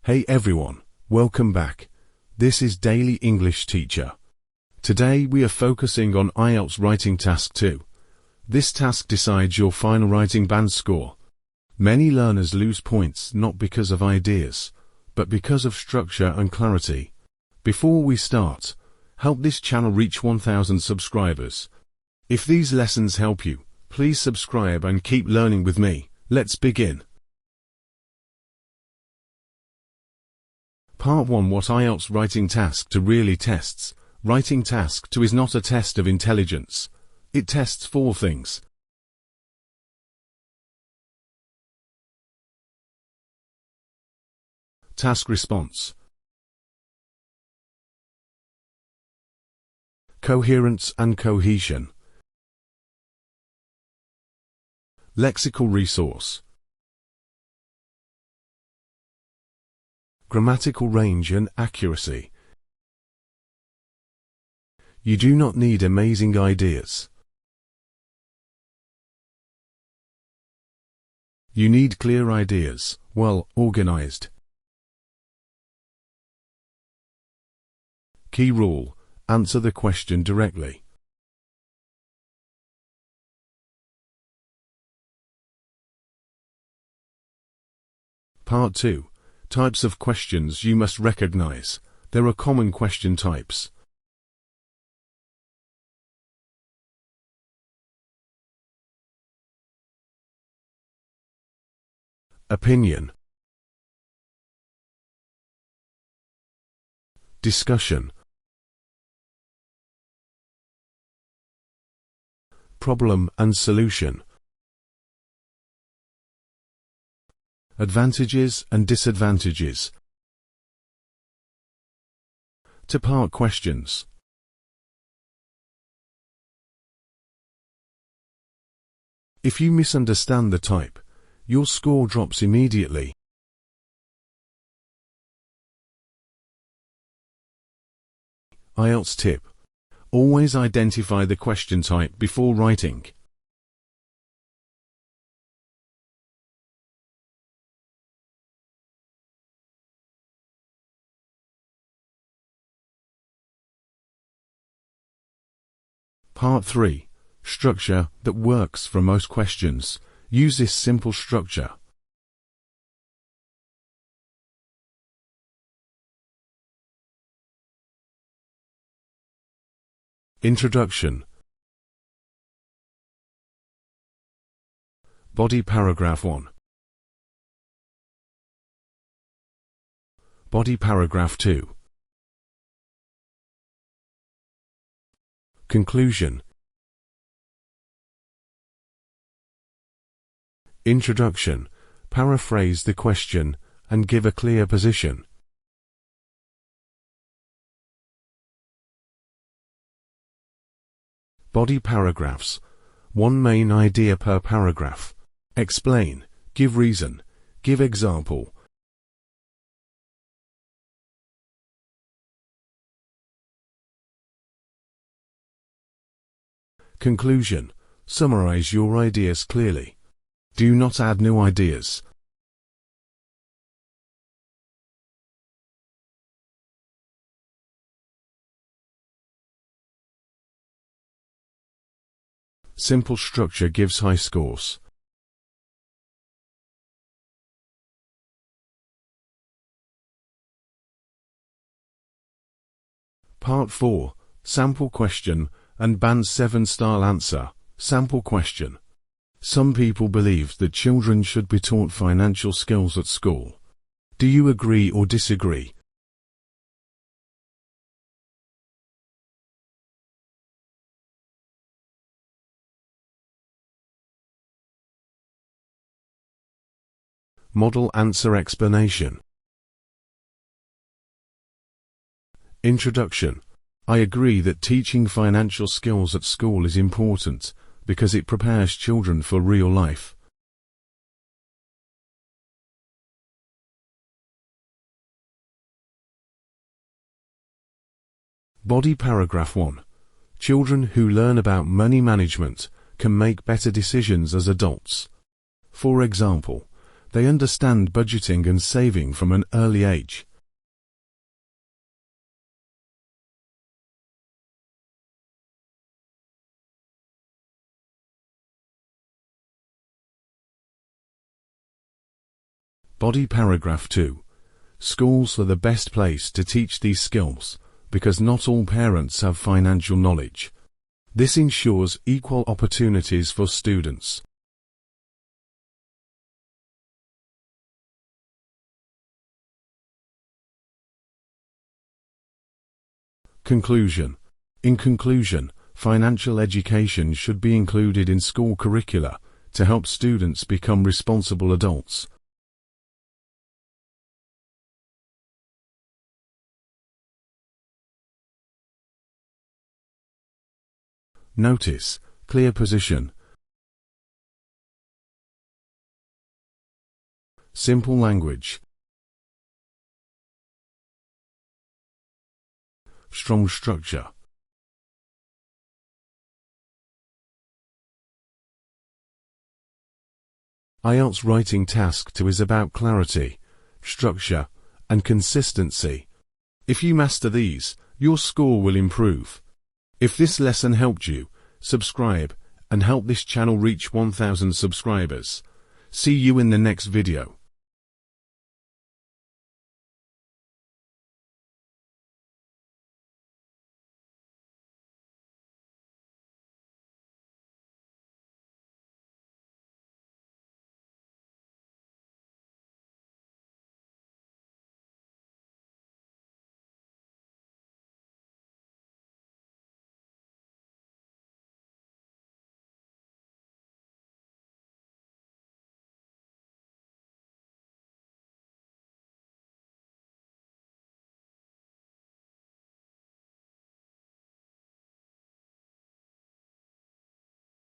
Hey everyone, welcome back. This is Daily English Teacher. Today we are focusing on IELTS Writing Task 2. This task decides your final writing band score. Many learners lose points not because of ideas, but because of structure and clarity. Before we start, help this channel reach 1,000 subscribers. If these lessons help you, please subscribe and keep learning with me. Let's begin. Part 1. What IELTS Writing Task 2 really tests. Writing Task 2 is not a test of intelligence. It tests 4 things. Task response, coherence and cohesion, lexical resource, grammatical range and accuracy. You do not need amazing ideas. You need clear ideas, well organized. Key rule: answer the question directly. Part 2. Types of questions you must recognize. There are common question types. Opinion, discussion, problem and solution, advantages and disadvantages. Two-part questions. If you misunderstand the type, your score drops immediately. IELTS tip: always identify the question type before writing. Part 3. Structure that works for most questions. Use this simple structure. Introduction, body paragraph 1, body paragraph 2, conclusion. Introduction: paraphrase the question and give a clear position. Body paragraphs: one main idea per paragraph. Explain, give reason, give example. Conclusion: summarize your ideas clearly. Do not add new ideas. Simple structure gives high scores. Part 4. Sample question and Band 7 style answer. Sample question. Some people believe that children should be taught financial skills at school. Do you agree or disagree? Model answer explanation. Introduction. I agree that teaching financial skills at school is important because it prepares children for real life. Body paragraph 1. Children who learn about money management can make better decisions as adults. For example, They understand budgeting and saving from an early age. Body paragraph 2. Schools are the best place to teach these skills because not all parents have financial knowledge. This ensures equal opportunities for students. Conclusion. In conclusion, financial education should be included in school curricula to help students become responsible adults. Notice, clear position. Simple language. Strong structure. IELTS Writing Task 2 is about clarity, structure, and consistency. If you master these, your score will improve. If this lesson helped you, subscribe and help this channel reach 1000 subscribers. See you in the next video.